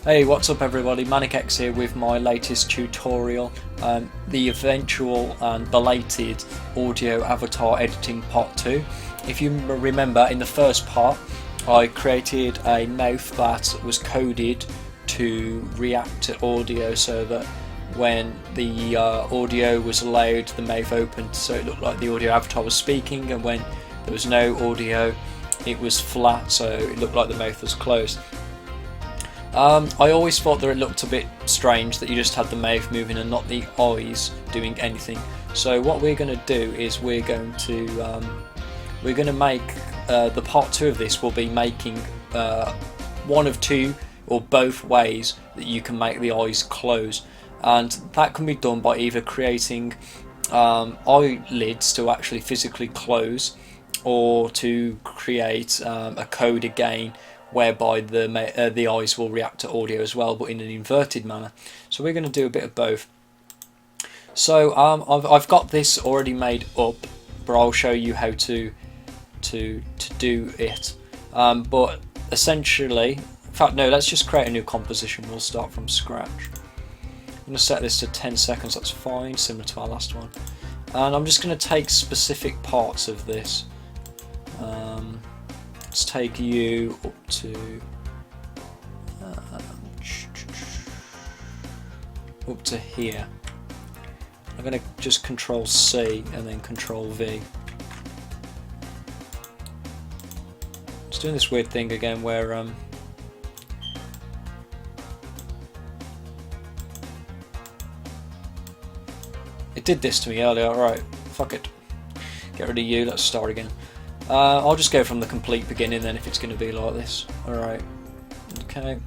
Hey, what's up everybody, ManicX here with my latest tutorial, the eventual and belated audio avatar editing part 2. If you remember, in the first part I created a mouth that was coded to react to audio, so that when the audio was allowed, the mouth opened so it looked like the audio avatar was speaking, and when there was no audio it was flat so it looked like the mouth was closed. I always thought that it looked a bit strange that you just had the mouth moving and not the eyes doing anything. So what we're going to do is we're going to make the part 2 of this will be making one of two or both ways that you can make the eyes close, and that can be done by either creating eyelids to actually physically close, or to create a code again whereby the eyes will react to audio as well, but in an inverted manner. So we're going to do a bit of both. So I've got this already made up, but I'll show you how to do it. But essentially, in fact no, let's just create a new composition. We'll start from scratch. I'm going to set this to 10 seconds, that's fine, similar to our last one. And I'm just going to take specific parts of this. Let's take you up to here. I'm going to just Control C and then Control V. It's doing this weird thing again where it did this to me earlier. Alright, fuck it. Get rid of you, let's start again. I'll just go from the complete beginning then if it's going to be like this. Alright, okay.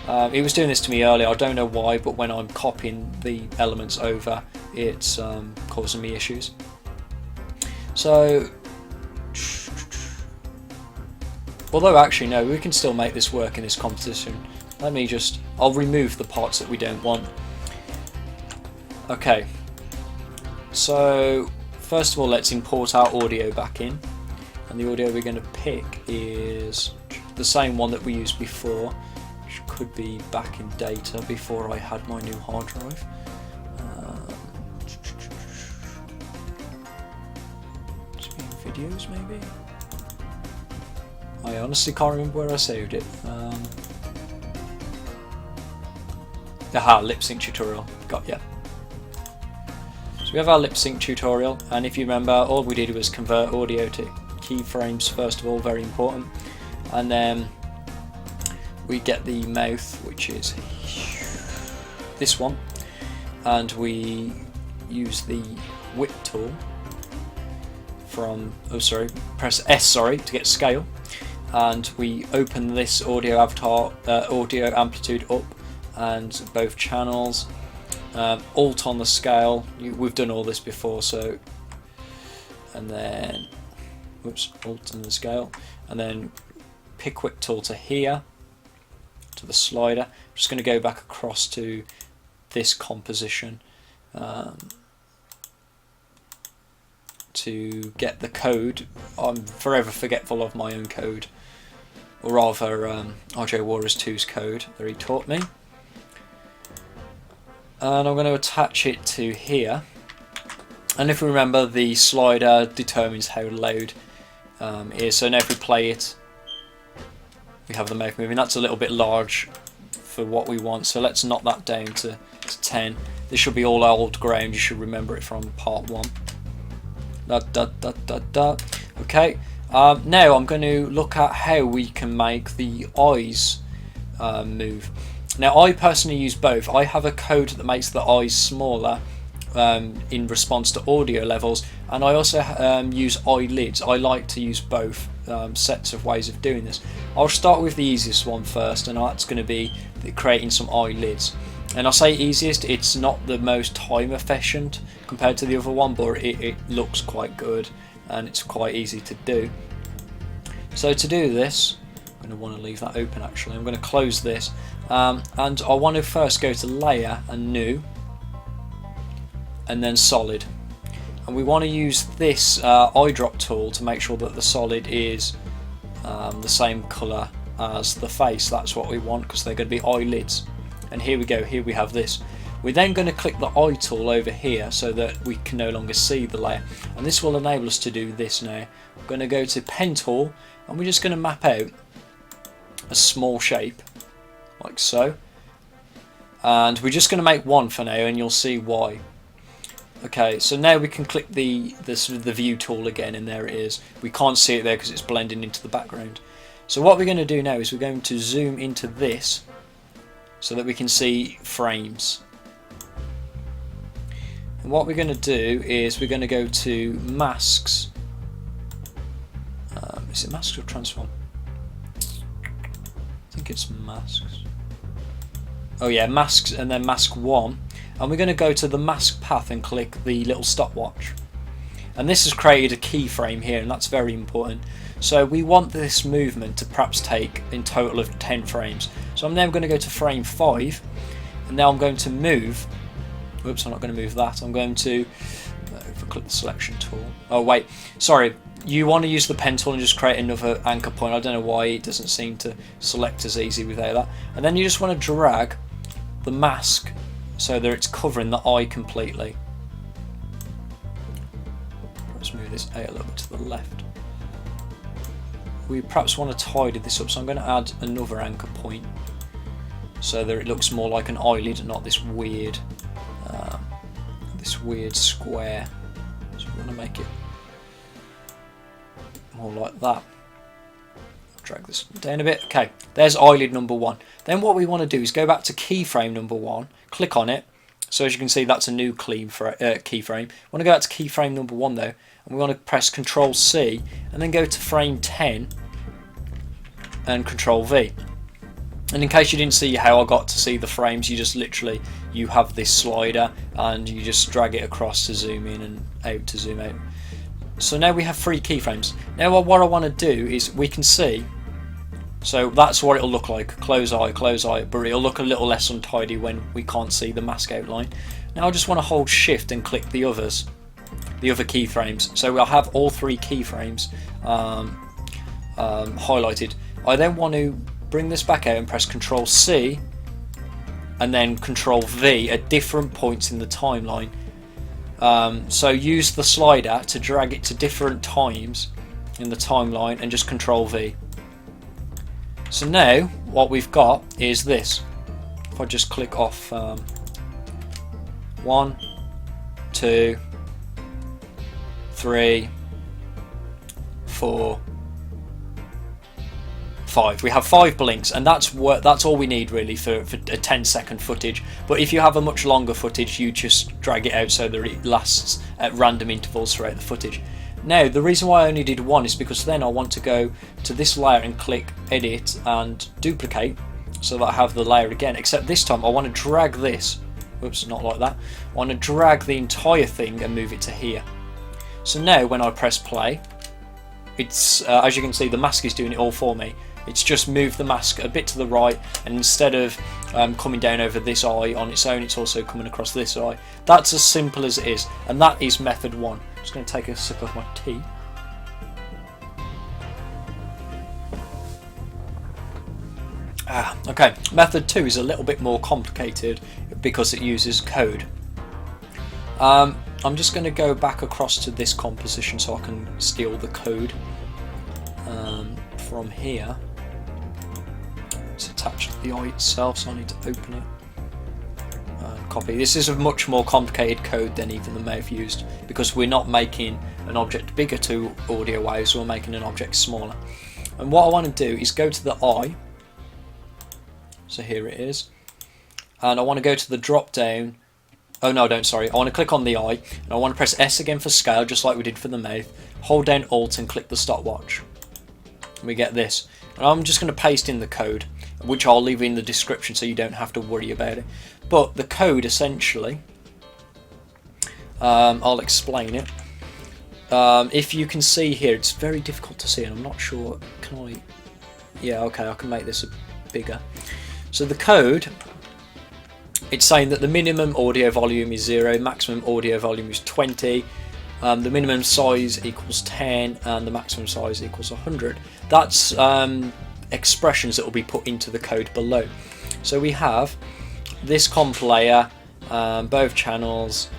It was doing this to me earlier, I don't know why, but when I'm copying the elements over it's causing me issues. So, although actually no, we can still make this work in this composition. I'll remove the parts that we don't want. Okay, so first of all let's import our audio back in. And the audio we're going to pick is the same one that we used before, which could be back in data before I had my new hard drive. Videos maybe? I honestly can't remember where I saved it. Aha, lip sync tutorial, got ya. So we have our lip sync tutorial, and if you remember, all we did was convert audio to keyframes first of all, very important, and then we get the mouth, which is this one, and we use the whip tool from, press S to get scale, and we open this audio avatar, audio amplitude up, and both channels, alt on the scale. We've done all this before, so, and then alt on the scale, and then pick whip tool to here, to the slider. I'm just going to go back across to this composition to get the code. I'm forever forgetful of my own code, or rather RJ Warriors 2's code that he taught me. And I'm going to attach it to here. And if we remember, the slider determines how loud it is. So now if we play it, we have the mouth moving. That's a little bit large for what we want, so let's knock that down to 10. This should be all old ground, you should remember it from part 1. Okay, now I'm going to look at how we can make the eyes move. Now I personally use both. I have a code that makes the eyes smaller in response to audio levels, and I also use eyelids. I like to use both sets of ways of doing this. I'll start with the easiest one first, and that's going to be creating some eyelids. And I say easiest, it's not the most time efficient compared to the other one, but it looks quite good and it's quite easy to do. So to do this, I'm going to want to leave that open actually. I'm going to close this, and I want to first go to Layer and New, and then Solid. And we want to use this eyedrop tool to make sure that the solid is the same colour as the face. That's what we want, because they're going to be eyelids. And here we go, here we have this. We're then going to click the eye tool over here so that we can no longer see the layer, and this will enable us to do this now. We're going to go to pen tool, and we're just going to map out a small shape like so, and we're just going to make one for now, and you'll see why. Okay, so now we can click the view tool again, and there it is. We can't see it there because it's blending into the background. So what we're going to do now is we're going to zoom into this so that we can see frames. And what we're going to do is we're going to go to masks. Is it masks or transform? I think it's masks. Oh yeah, masks, and then mask 1. And we're going to go to the mask path and click the little stopwatch. And this has created a keyframe here, and that's very important. So we want this movement to perhaps take in total of 10 frames. So I'm now going to go to frame 5, and now I'm going to move. Whoops, I'm not going to move that. I'm going to, if I click the selection tool. Oh wait, sorry. You want to use the pen tool and just create another anchor point. I don't know why it doesn't seem to select as easy without that. And then you just want to drag the mask so that it's covering the eye completely. Let's move this out a little bit to the left. We perhaps want to tidy this up, so I'm going to add another anchor point so that it looks more like an eyelid and not this weird square. So we want to make it more like that. Drag this down a bit. Okay, there's eyelid number 1. Then what we want to do is go back to keyframe number 1, click on it. So as you can see, that's a new keyframe. We want to go back to keyframe number 1 though, and we want to press Control C and then go to frame 10 and Control V. And in case you didn't see how I got to see the frames, you just literally, you have this slider and you just drag it across to zoom in and out to zoom out. So now we have 3 keyframes. Now what I want to do is we can see, so that's what it'll look like, close eye, but it'll look a little less untidy when we can't see the mask outline. Now I just want to hold shift and click the other keyframes. So we'll have all 3 keyframes highlighted. I then want to bring this back out and press Control C and then Control V at different points in the timeline. So use the slider to drag it to different times in the timeline and just Control V. So now what we've got is this. If I just click off 1, 2, 3, 4, 5. We have 5 blinks, and that's all we need really for a 10-second footage. But if you have a much longer footage, you just drag it out so that it lasts at random intervals throughout the footage. Now the reason why I only did 1 is because then I want to go to this layer and click edit and duplicate so that I have the layer again, except this time I want to drag this, whoops, not like that, I want to drag the entire thing and move it to here. So now when I press play, it's as you can see, the mask is doing it all for me. It's just moved the mask a bit to the right, and instead of coming down over this eye on its own, it's also coming across this eye. That's as simple as it is, and that is method 1. I'm just going to take a sip of my tea. Okay, method 2 is a little bit more complicated because it uses code. I'm just going to go back across to this composition so I can steal the code from here. It's attached to the eye itself, so I need to open it and copy. This is a much more complicated code than even the mouth used, because we're not making an object bigger to audio waves, we're making an object smaller. And what I want to do is go to the eye, so here it is, and I want to go to the drop down. Oh no, I don't, sorry. I want to click on the eye, and I want to press S again for scale, just like we did for the mouth. Hold down Alt and click the stopwatch. And we get this. And I'm just going to paste in the code, which I'll leave in the description so you don't have to worry about it. But the code essentially, I'll explain it. If you can see here, it's very difficult to see, and I'm not sure, can I? Yeah, okay, I can make this a bigger. So the code, it's saying that the minimum audio volume is 0, maximum audio volume is 20, the minimum size equals 10, and the maximum size equals 100. That's expressions that will be put into the code below. So we have thisComp.layer, both channels,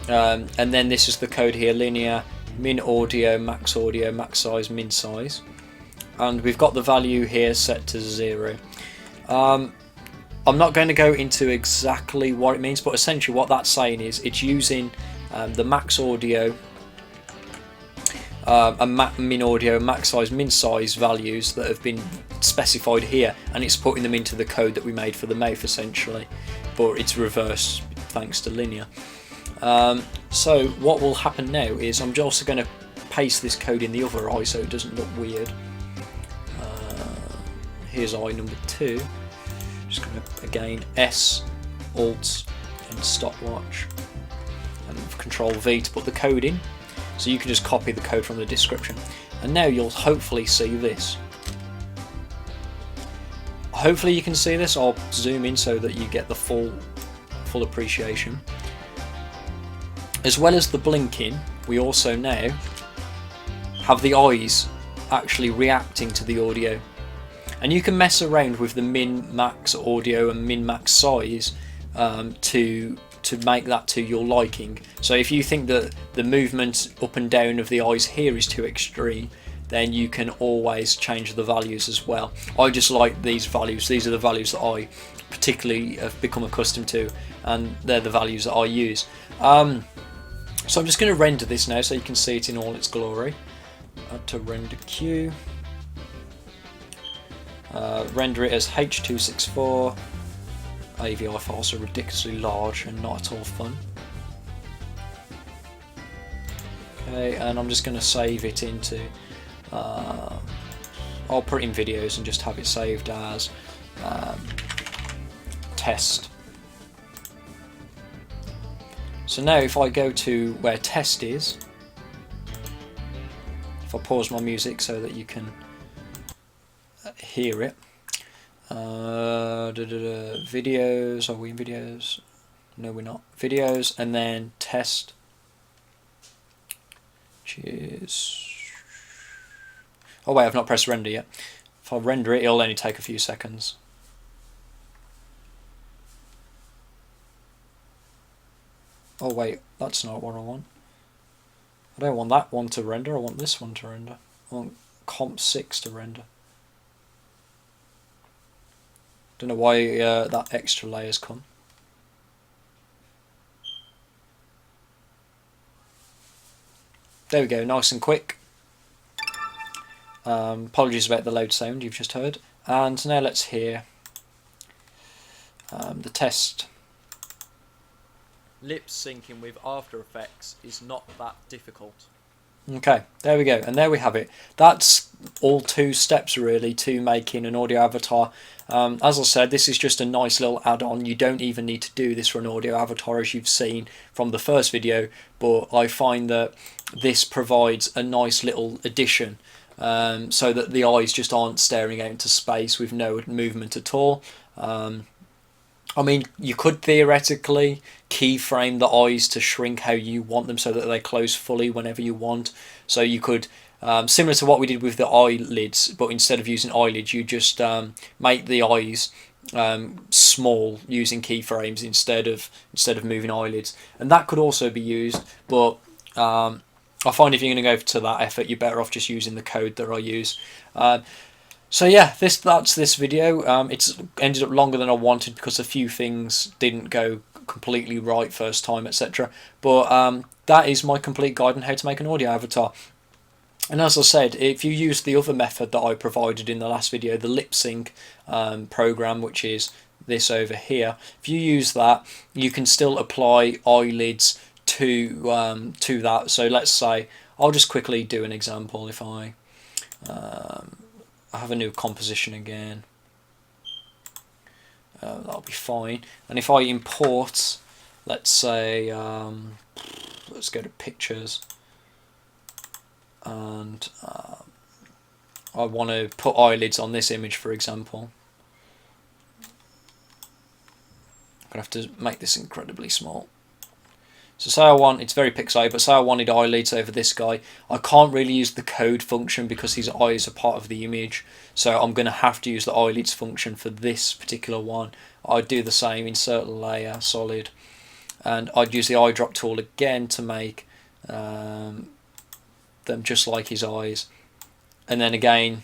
and then this is the code here: linear, minAudio, maxAudio, maxSize, minSize, and we've got the value here set to 0. I'm not going to go into exactly what it means, but essentially what that's saying is it's using the maxAudio, minAudio, maxSize, minSize values that have been specified here, and it's putting them into the code that we made for the mouth essentially, but it's reversed thanks to linear. So what will happen now is I'm also going to paste this code in the other eye so it doesn't look weird. Here's eye number 2. Just going to again S, Alt and stopwatch and Control V to put the code in. So you can just copy the code from the description, and now you'll hopefully see this. Hopefully you can see this. I'll zoom in so that you get the full appreciation. As well as the blinking, we also now have the eyes actually reacting to the audio, and you can mess around with the minMaxAudio and minMaxSize to make that to your liking. So if you think that the movement up and down of the eyes here is too extreme, then you can always change the values as well. I just like these values. These are the values that I particularly have become accustomed to, and they're the values that I use. So I'm just going to render this now so you can see it in all its glory. Add to render queue. Render it as H.264. AVI files are ridiculously large and not at all fun. Okay, and I'm just going to save it into. I'll put it in videos and just have it saved as test. So now if I go to where test is, if I pause my music so that you can hear it. Videos, are we in videos? No, we're not. Videos, and then test, which is, oh wait, I've not pressed render yet. If I render it, it'll only take a few seconds. Oh wait, that's not what I want. I don't want that one to render, I want this one to render. I want comp6 to render. Don't know why that extra layer's come. There we go, nice and quick. Apologies about the loud sound you've just heard. And now let's hear the test. Lip syncing with After Effects is not that difficult. Okay, there we go, and there we have it. That's all 2 steps really to making an audio avatar. As I said, this is just a nice little add-on. You don't even need to do this for an audio avatar, as you've seen from the first video, but I find that this provides a nice little addition, so that the eyes just aren't staring out into space with no movement at all. I mean, you could theoretically keyframe the eyes to shrink how you want them so that they close fully whenever you want. So you could, similar to what we did with the eyelids, but instead of using eyelids, you just make the eyes small using keyframes instead of moving eyelids, and that could also be used. But I find if you're going to go to that effort, you're better off just using the code that I use. So yeah, that's this video. It's ended up longer than I wanted because a few things didn't go completely right first time, etc. But that is my complete guide on how to make an audio avatar. And as I said, if you use the other method that I provided in the last video, the lip sync program, which is this over here, if you use that, you can still apply eyelids to that. So let's say, I'll just quickly do an example. If I have a new composition again, that'll be fine. And if I import, let's say, let's go to pictures, and I want to put eyelids on this image, for example. I'm going to have to make this incredibly small. So say I want, it's very pixelated, but say I wanted eyelids over this guy. I can't really use the code function because his eyes are part of the image. So I'm going to have to use the eyelids function for this particular one. I'd do the same, insert layer, solid. And I'd use the eyedrop tool again to make them just like his eyes. And then again,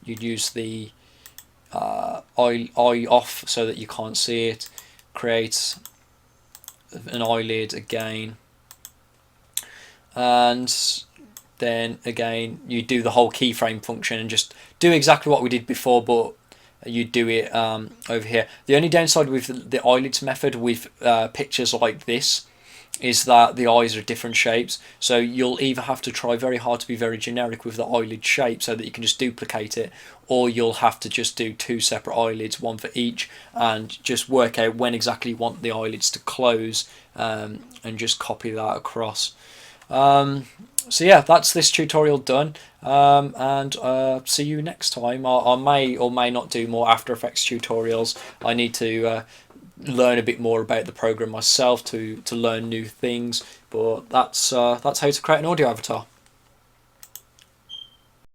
you'd use the eye off so that you can't see it. Create an eyelid again, and then again you do the whole keyframe function and just do exactly what we did before, but you do it over here. The only downside with the eyelids method with pictures like this is that the eyes are different shapes, so you'll either have to try very hard to be very generic with the eyelid shape so that you can just duplicate it, or you'll have to just do two separate eyelids, one for each, and just work out when exactly you want the eyelids to close, and just copy that across. So yeah, that's this tutorial done, and see you next time. I may or may not do more After Effects tutorials. I need to learn a bit more about the program myself to learn new things, but that's how to create an audio avatar.